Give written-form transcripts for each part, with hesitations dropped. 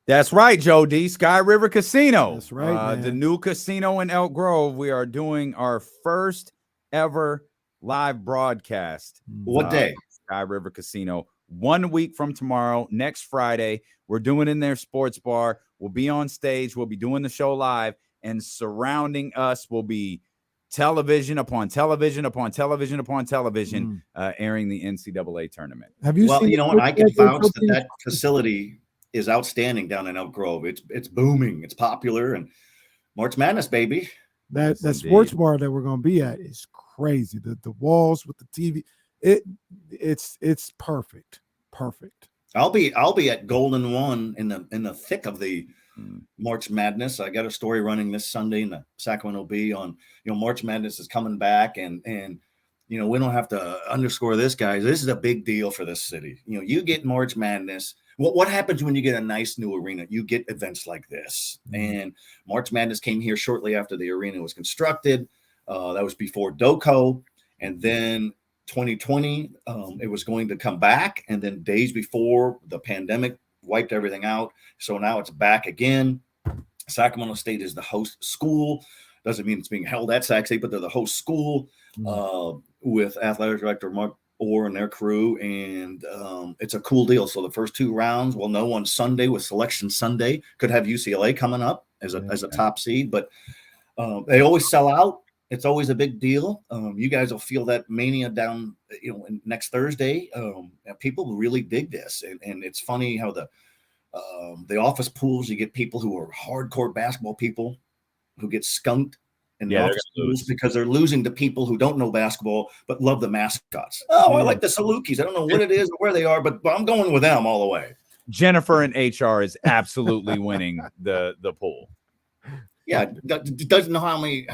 That's right, Joe D. Sky River Casino. That's right, The man. new casino in Elk Grove. We are doing our first ever live broadcast. What day? Sky River Casino. 1 week from tomorrow, next Friday. We're doing in their sports bar. We'll be on stage. We'll be doing the show live, and surrounding us will be television upon television upon television upon television, airing the NCAA tournament. Have you seen? You know what? I can vouch that facility is outstanding down in Elk Grove. It's booming. It's popular, and March Madness, baby. That sports bar that we're going to be at is crazy. The walls with the TV, it's perfect. I'll be at Golden One in the thick of the March Madness. I got a story running this Sunday in the Sacramento Bee on March Madness is coming back, and we don't have to underscore this, guys. This is a big deal for this city. You get March Madness. What happens when you get a nice new arena? You get events like this. And March Madness came here shortly after the arena was constructed. That was before DOCO. And then 2020, it was going to come back. And then days before, the pandemic wiped everything out. So now it's back again. Sacramento State is the host school. Doesn't mean it's being held at Sac State, but they're the host school with athletic director Mark Orr and their crew, and it's a cool deal. So the first two rounds, we'll know on Sunday with Selection Sunday. Could have UCLA coming up as a top seed, but they always sell out. It's always a big deal. You guys will feel that mania down, next Thursday. People really dig this, and it's funny how the office pools, you get people who are hardcore basketball people who get skunked. And because they're losing to people who don't know basketball but love the mascots. Oh, I like the Salukis. I don't know what it is or where they are, but I'm going with them all the way. Jennifer in HR is absolutely winning the pool. Yeah, doesn't know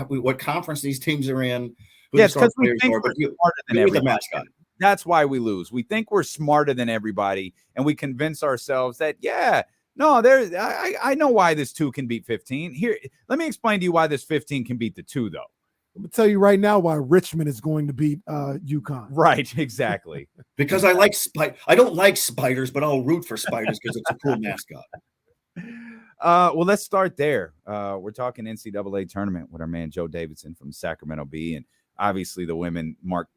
what conference these teams are in. Yes, because we think we're smarter than everybody. The mascot. That's why we lose. We think we're smarter than everybody, and we convince ourselves that I know why this 2 can beat 15. Here, let me explain to you why this 15 can beat the 2, though. I'm going to tell you right now why Richmond is going to beat UConn. Right, exactly. Because I don't like spiders, but I'll root for spiders because it's a cool mascot. Well, let's start there. We're talking NCAA tournament with our man Joe Davidson from Sacramento Bee, and obviously the women, Mark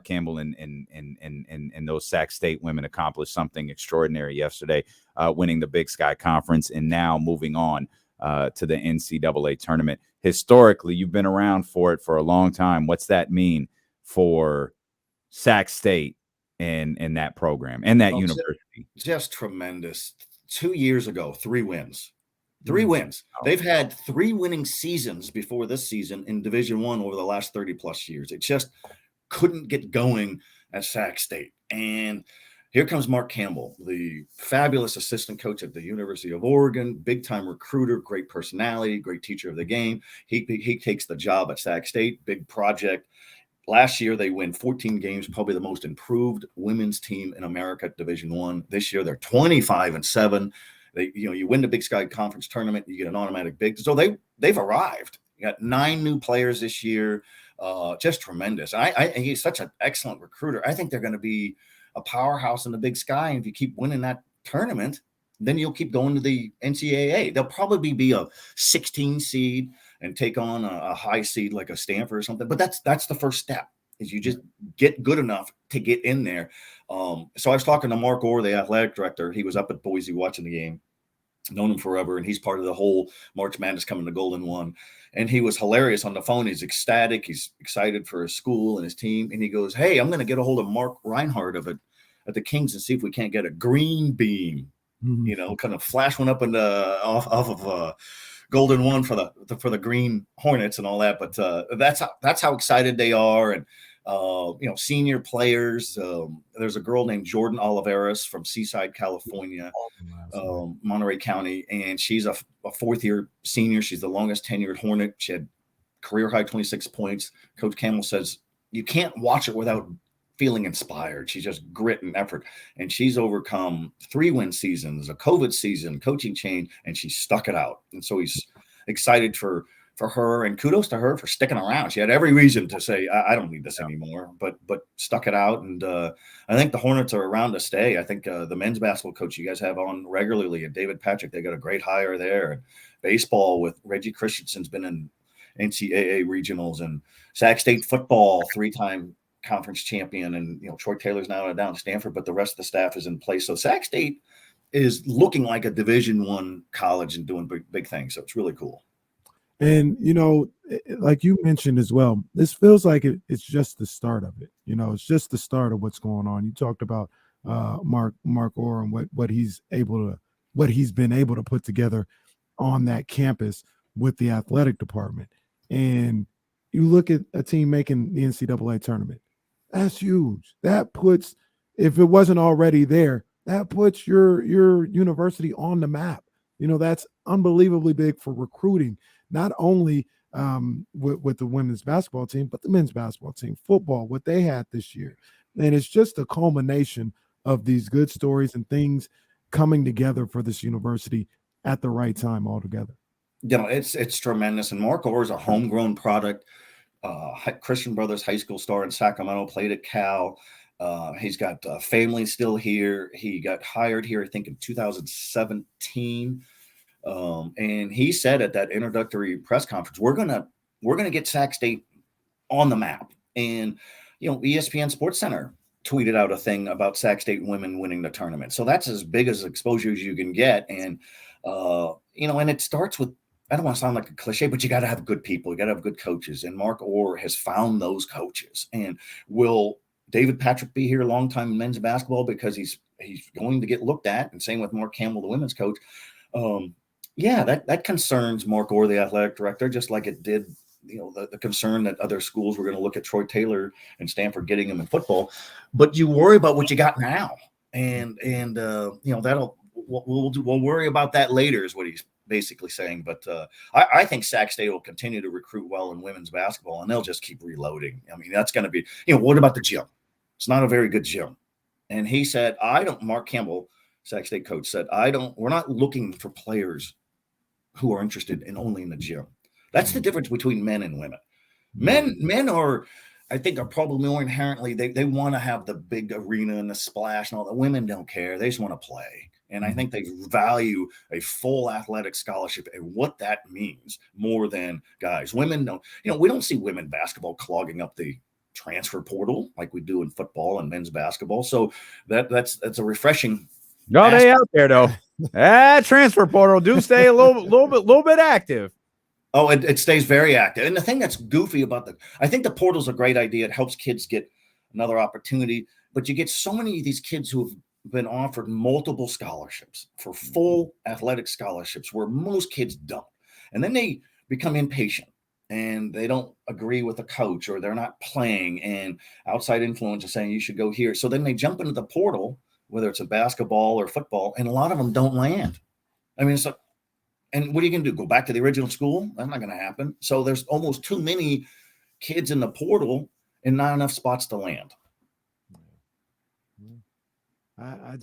Campbell and those Sac State women accomplished something extraordinary yesterday, winning the Big Sky Conference and now moving on to the NCAA tournament. Historically, you've been around for it for a long time. What's that mean for Sac State and that program and that university? Just tremendous. 2 years ago, 3 wins. 3 wins. They've had 3 winning seasons before this season in Division I over the last 30 plus years. It just couldn't get going at Sac State. And here comes Mark Campbell, the fabulous assistant coach at the University of Oregon, big-time recruiter, great personality, great teacher of the game. He takes the job at Sac State, big project. Last year, they win 14 games, probably the most improved women's team in America at Division I. This year, they're 25-7. You win the Big Sky Conference tournament, you get an automatic big. So they've arrived. You got 9 new players this year. Just tremendous. He's such an excellent recruiter. I think they're going to be a powerhouse in the Big Sky. And if you keep winning that tournament, then you'll keep going to the NCAA. They'll probably be a 16 seed and take on a high seed like a Stanford or something. But that's the first step, is you just get good enough to get in there. So I was talking to Mark Orr, the athletic director. He was up at Boise watching the game. Known him forever, and he's part of the whole March Madness coming to Golden One. And he was hilarious on the phone. He's ecstatic. He's excited for his school and his team. And he goes, "Hey, I'm going to get a hold of Mark Reinhardt at the Kings and see if we can't get a green beam, kind of flash one up off of Golden One for the Green Hornets and all that." But that's how excited they are. And senior players. There's a girl named Jordan Oliveras from Seaside, California, Monterey County, and she's a 4th-year senior. She's the longest tenured Hornet. She had career high 26 points. Coach Campbell says you can't watch it without feeling inspired. She's just grit and effort, and she's overcome 3-win seasons, a COVID season, coaching change, and she stuck it out. And so he's excited for for her, and kudos to her for sticking around. She had every reason to say, I don't need this anymore, but stuck it out. And I think the Hornets are around to stay. I think the men's basketball coach you guys have on regularly, and David Patrick, they got a great hire there. And baseball with Reggie Christensen's been in NCAA regionals, and Sac State football, 3-time conference champion. And, Troy Taylor's now down at Stanford, but the rest of the staff is in place. So Sac State is looking like a Division I college and doing big things. So it's really cool. And, like you mentioned as well, this feels like it's just the start of it. It's just the start of what's going on. You talked about Mark Orr and what he's been able to put together on that campus with the athletic department. And you look at a team making the NCAA tournament. That's huge. That puts, if it wasn't already there, that puts your university on the map. That's unbelievably big for recruiting, not only with the women's basketball team, but the men's basketball team, football, what they had this year. And it's just a culmination of these good stories and things coming together for this university at the right time altogether. It's tremendous. And Mark Orr is a homegrown product. Christian Brothers High School star in Sacramento, played at Cal. He's got family still here. He got hired here, I think, in 2017. And he said at that introductory press conference, we're gonna get Sac State on the map. And ESPN Sports Center tweeted out a thing about Sac State women winning the tournament. So that's as big as exposure as you can get. And and it starts with, I don't want to sound like a cliche, but you got to have good people. You got to have good coaches. And Mark Orr has found those coaches. And will David Patrick be here a long time in men's basketball because he's going to get looked at? And same with Mark Campbell, the women's coach. That concerns Mark Orr, the athletic director, just like it did, the concern that other schools were going to look at Troy Taylor and Stanford getting him in football. But you worry about what you got now. And we'll worry about that later is what he's basically saying. But I think Sac State will continue to recruit well in women's basketball, and they'll just keep reloading. I mean, that's going to be, what about the gym? It's not a very good gym. And he said, Mark Campbell, Sac State coach, said, we're not looking for players who are interested in only in the gym. That's the difference between men and women. Men are, I think, are probably more inherently, they want to have the big arena and the splash and all that. Women don't care. They just want to play. And I think they value a full athletic scholarship and what that means more than guys. Women don't, we don't see women basketball clogging up the transfer portal like we do in football and men's basketball. So that's a refreshing. No, they out there though. Transfer portal do stay a little bit active. Oh, it stays very active. And the thing that's goofy about I think the portal's a great idea. It helps kids get another opportunity, but you get so many of these kids who have been offered multiple scholarships for full athletic scholarships where most kids don't. And then they become impatient and they don't agree with the coach, or they're not playing, and outside influence is saying you should go here. So then they jump into the portal, whether it's a basketball or football, and a lot of them don't land. I mean, and what are you going to do? Go back to the original school? That's not going to happen. So there's almost too many kids in the portal and not enough spots to land. I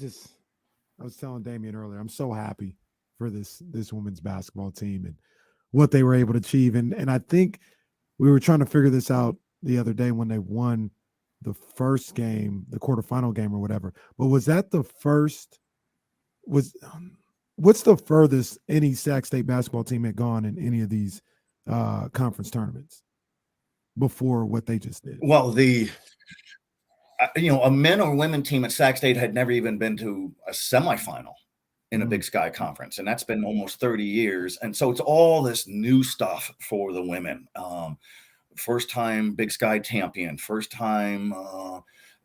was telling Damian earlier, I'm so happy for this women's basketball team and what they were able to achieve. And I think we were trying to figure this out the other day when they won the first game, the quarterfinal game or whatever. But was that the first? What's the furthest any Sac State basketball team had gone in any of these conference tournaments before what they just did? Well, a men or women team at Sac State had never even been to a semifinal in a Big Sky conference, and that's been almost 30 years. And so it's all this new stuff for the women. First time Big Sky champion, first time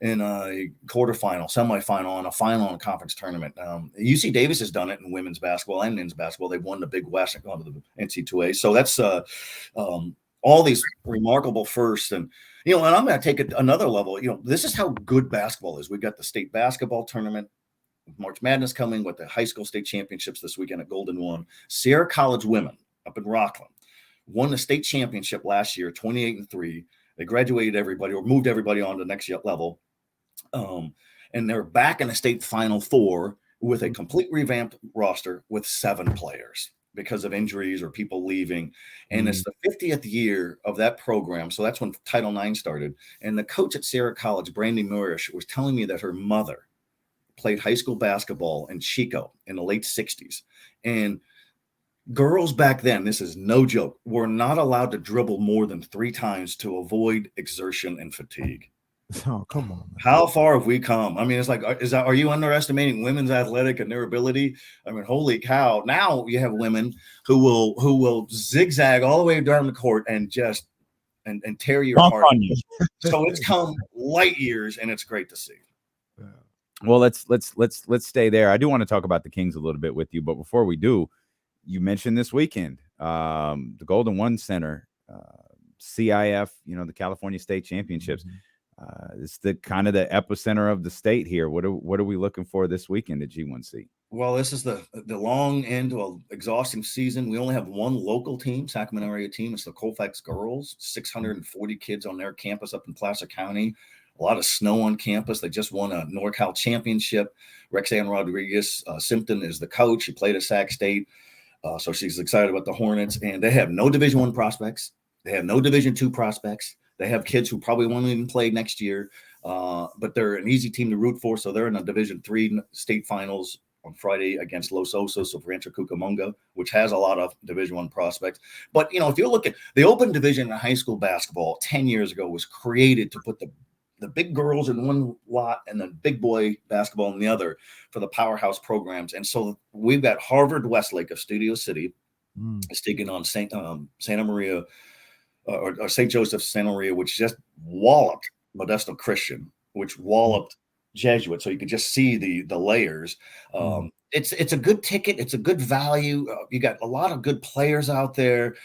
in a quarterfinal, semifinal, and a final in a conference tournament. UC Davis has done it in women's basketball and men's basketball. They've won the Big West and gone to the NC2A. So that's all these remarkable firsts. And, and I'm going to take it another level. This is how good basketball is. We've got the state basketball tournament, March Madness coming with the high school state championships this weekend at Golden One. Sierra College women up in Rockland won the state championship last year, 28-3. They graduated everybody or moved everybody on to the next level. And they're back in the state Final Four with a complete revamped roster with 7 players. because of injuries or people leaving. And it's the 50th year of that program. So that's when Title IX started. And the coach at Sierra College, Brandy Murish, was telling me that her mother played high school basketball in Chico in the late 60s. And girls back then, this is no joke, were not allowed to dribble more than 3 times to avoid exertion and fatigue. Oh, come on, man. How far have we come? I mean, it's like, are you underestimating women's athletic and their ability? I mean, holy cow. Now you have women who will zigzag all the way down the court and just and tear your Bump heart. on you. So it's come light years, and it's great to see. Yeah. Well, let's stay there. I do want to talk about the Kings a little bit with you, but before we do, you mentioned this weekend, the Golden One Center, CIF, the California State Championships. It's the kind of the epicenter of the state here. What are we looking for this weekend at G1C? Well, this is the long end to an exhausting season. We only have one local team, Sacramento area team. It's the Colfax Girls, 640 kids on their campus up in Placer County. A lot of snow on campus. They just won a NorCal championship. Rexanne Rodriguez Simpton is the coach. She played at Sac State. So she's excited about the Hornets. And they have no Division I prospects. They have no Division II prospects. They have kids who probably won't even play next year, but they're an easy team to root for. So they're in the Division III state finals on Friday against Los Osos of Rancho Cucamonga, which has a lot of Division I prospects. But, if you look at the open division in high school basketball 10 years ago was created to put the big girls in one lot and the big boy basketball in the other for the powerhouse programs. And so we've got Harvard Westlake of Studio City is taking on Santa Maria or St. Joseph Santa Maria, which just walloped Modesto Christian, which walloped Jesuit. So you could just see the layers. It's a good ticket. It's a good value. You got a lot of good players out there.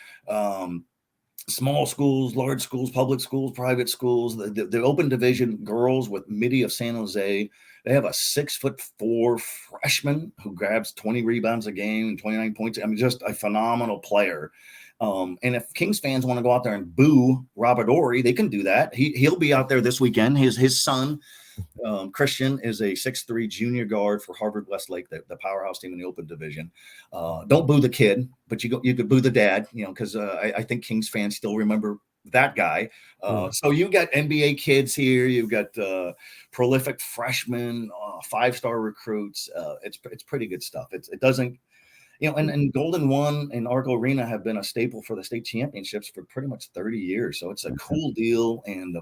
Small schools, large schools, public schools, private schools. The open division girls with Midi of San Jose. They have a 6'4" freshman who grabs 20 rebounds a game and 29 points. I mean, just a phenomenal player. And if Kings fans want to go out there and boo Robert Ory, they can do that. He'll be out there this weekend. His son, Christian, is a 6'3" junior guard for Harvard Westlake, the powerhouse team in the open division. Don't boo the kid, but you could boo the dad, because I think Kings fans still remember that guy. So you've got NBA kids here. You've got prolific freshmen, 5-star recruits. It's pretty good stuff. It doesn't. And Golden One and Arco Arena have been a staple for the state championships for pretty much 30 years. So it's a cool deal. And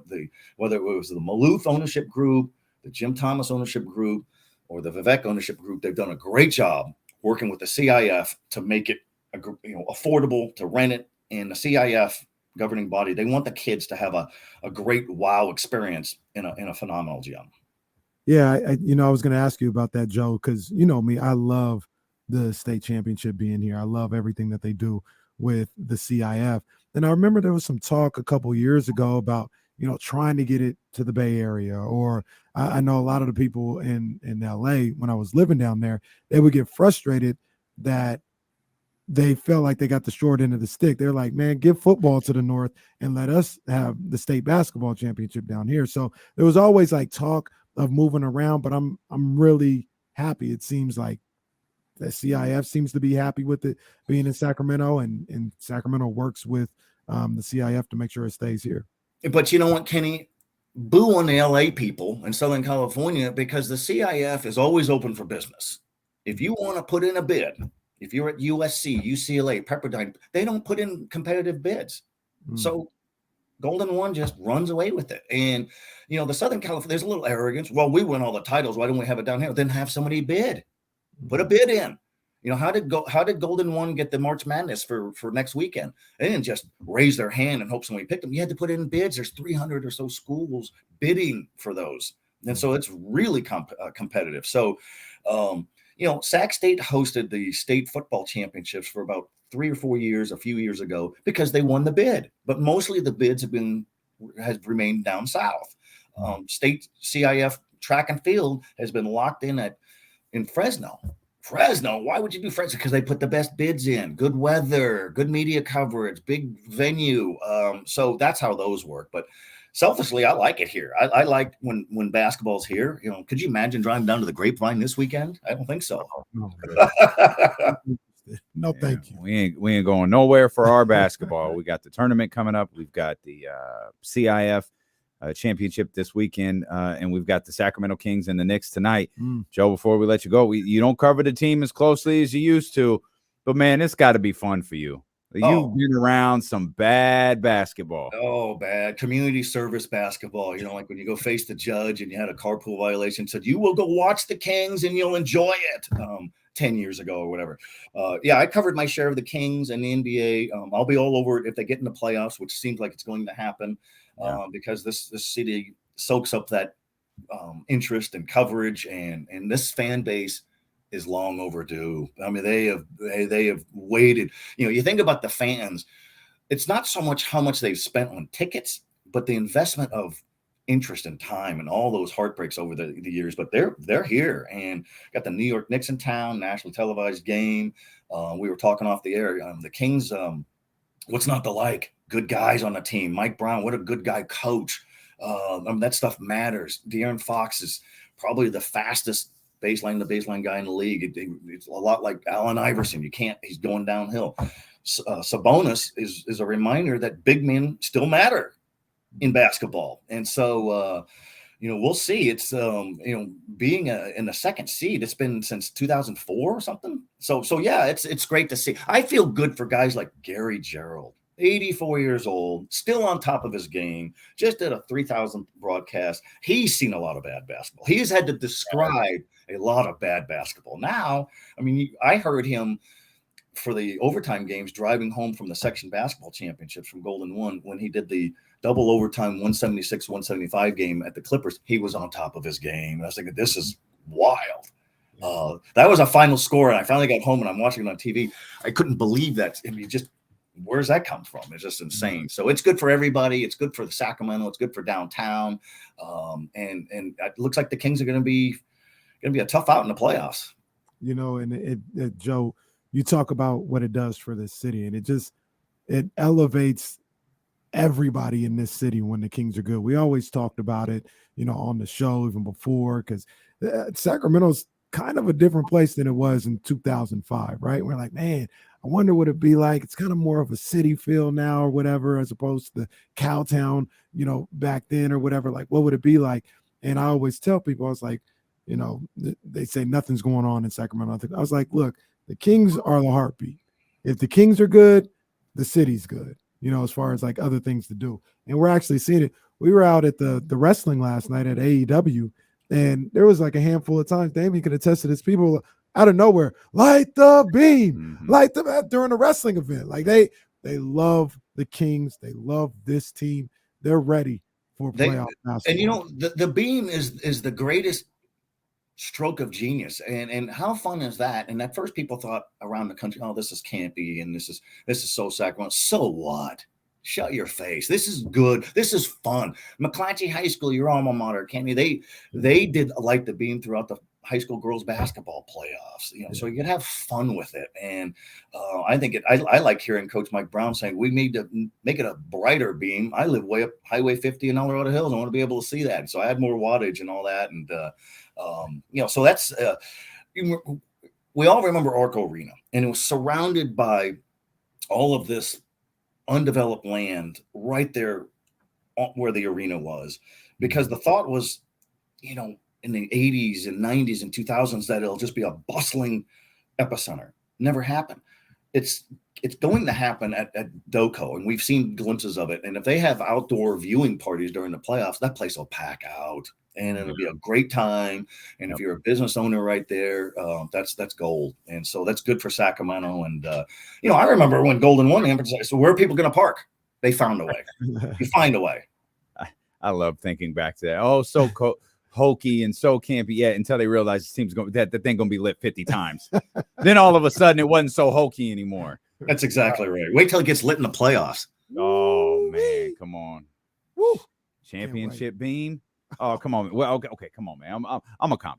whether it was the Maloof ownership group, the Jim Thomas ownership group, or the Vivek ownership group, they've done a great job working with the CIF to make it affordable to rent it. And the CIF governing body, they want the kids to have a great wow experience in a phenomenal gym. Yeah, I was going to ask you about that, Joe, because me, I love the state championship being here. I love everything that they do with the CIF. And I remember there was some talk a couple years ago about, trying to get it to the Bay Area, or I know a lot of the people in LA, when I was living down there, they would get frustrated that they felt like they got the short end of the stick. They're like, man, give football to the North and let us have the state basketball championship down here. So there was always like talk of moving around, but I'm really happy. It seems like the CIF seems to be happy with it being in Sacramento, and Sacramento works with the CIF to make sure it stays here. But you know what, Kenny? Boo on the LA people in Southern California, because the CIF is always open for business. If you want to put in a bid, if you're at USC, UCLA, Pepperdine, they don't put in competitive bids. So Golden One just runs away with it. And, the Southern California, there's a little arrogance. Well, we win all the titles. Why don't we have it down here? Then have somebody bid. Put a bid in. How did Golden One get the March Madness for next weekend? They didn't just raise their hand and hope somebody picked them. You had to put in bids. There's 300 or so schools bidding for those. And so it's really competitive. So, Sac State hosted the state football championships for about 3 or 4 years, a few years ago, because they won the bid. But mostly the bids has remained down south. State CIF track and field has been locked in Fresno. Why would you do Fresno? Because they put the best bids in. Good weather, good media coverage, big venue. So that's how those work. But selfishly, I like it here. I like when basketball's here. Could you imagine driving down to the Grapevine this weekend? I don't think so. it. No, thank you. We ain't going nowhere for our basketball. We got the tournament coming up. We've got the CIF championship this weekend, and we've got the Sacramento Kings and the Knicks tonight. Joe, before we let you go, you don't cover the team as closely as you used to, but man, it's got to be fun for you. You've been around some bad basketball. Oh, bad community service basketball. Like when you go face the judge and you had a carpool violation, said you will go watch the Kings and you'll enjoy it. 10 years ago or whatever. I covered my share of the Kings and the NBA. I'll be all over it if they get in the playoffs, which seems like it's going to happen because this city soaks up that interest and coverage, and this fan base is long overdue. I mean, they have waited. You think about the fans, it's not so much how much they've spent on tickets, but the investment of interest and time and all those heartbreaks over the years. But they're here, and got the New York Knicks in town, nationally televised game. We were talking off the air. The Kings, what's not to like? Good guys on the team. Mike Brown, what a good guy coach. That stuff matters. De'Aaron Fox is probably the fastest baseline guy in the league. It's a lot like Allen Iverson. He's going downhill. Sabonis is a reminder that big men still matter in basketball. And so, we'll see. It's, being in the second seed, it's been since 2004 or something. So yeah, it's great to see. I feel good for guys like Gary Gerald, 84 years old, still on top of his game, just did a 3,000 broadcast. He's seen a lot of bad basketball. He's had to describe a lot of bad basketball. Now, I heard him for the overtime games driving home from the section basketball championships from Golden One when he did the double overtime 176-175 game at the Clippers. He was on top of his game. I was thinking, this is wild. That was a final score, and I finally got home and I'm watching it on TV. I couldn't believe that. Where's that come from? It's just insane. So it's good for everybody. It's good for the Sacramento. It's good for downtown. And it looks like the Kings are going to be a tough out in the playoffs. And Joe, you talk about what it does for this city, and it elevates everybody in this city when the Kings are good. We always talked about it, on the show even before, because Sacramento's kind of a different place than it was in 2005, right? We're like, man, I wonder what it'd be like. It's kind of more of a city feel now or whatever, as opposed to the Cowtown, back then or whatever. Like, what would it be like? And I always tell people, I was like, they say nothing's going on in Sacramento. I was like, look, the Kings are the heartbeat. If the Kings are good, the city's good, as far as like other things to do. And we're actually seeing it. We were out at the wrestling last night at AEW, and there was like a handful of times, Damien could attest to this, people out of nowhere, light the beam, light them during a wrestling event. Like they love the Kings. They love this team. They're ready for playoff basketball. And the beam is the greatest stroke of genius. And how fun is that? And at first people thought around the country, oh, this is campy and this is so Sacramento. So what? Shut your face. This is good. This is fun. McClatchy High School, your alma mater, Kenny, they did light the beam throughout the high school girls basketball playoffs, so you can have fun with it. And I think I like hearing Coach Mike Brown saying we need to make it a brighter beam. I live way up Highway 50 in El Dorado Hills. I want to be able to see that. So I had more wattage and all that. And, so that's, we all remember Arco Arena, and it was surrounded by all of this undeveloped land right there where the arena was, because the thought was, in the 80s and 90s and 2000s that it'll just be a bustling epicenter. Never happened. It's going to happen at DoCo, and we've seen glimpses of it. And if they have outdoor viewing parties during the playoffs, that place will pack out, and it'll be a great time. And if you're a business owner right there, that's gold. And so that's good for Sacramento. And I remember when Golden One emphasized, so where are people going to park? They found a way. You find a way. I love thinking back to that. Oh, so hokey and so campy yet until they realized the team's going that the thing gonna be lit 50 times. Then all of a sudden it wasn't so hokey anymore. That's exactly right. Wait till it gets lit in the playoffs. Oh man, come on. Woo. Championship beam. Oh, come on. Well, okay, come on, man. I'm gonna calm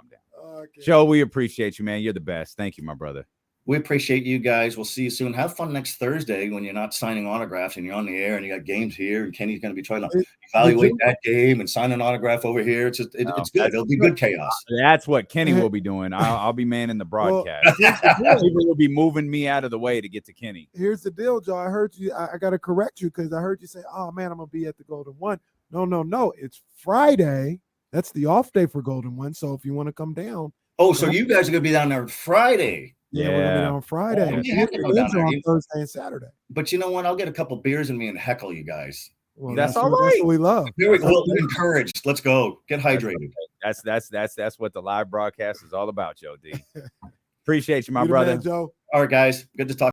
down. Okay. Joe, we appreciate you, man. You're the best. Thank you, my brother. We appreciate you guys. We'll see you soon. Have fun next Thursday when you're not signing autographs and you're on the air and you got games here and Kenny's going to be trying to evaluate that game and sign an autograph over here. It's just, it's good. It'll be good chaos. That's what Kenny will be doing. I'll be manning the broadcast. People will be moving me out of the way to get to Kenny. Here's the deal, Joe. I heard you. I got to correct you because I heard you say, "Oh man, I'm gonna be at the Golden One." No. It's Friday. That's the off day for Golden One. So if you want to come down. Oh, so you guys are going to be down there Friday. Yeah, we're gonna be down on Friday. Well, you have to come down there. On Thursday and Saturday. But you know what? I'll get a couple beers in me and heckle you guys. Well, that's all right. That's what we love. Here we go. Encouraged. Let's go. Get hydrated. That's what the live broadcast is all about, Joe D. Appreciate you, my You the brother. man, Joe. All right, guys. Good to talk.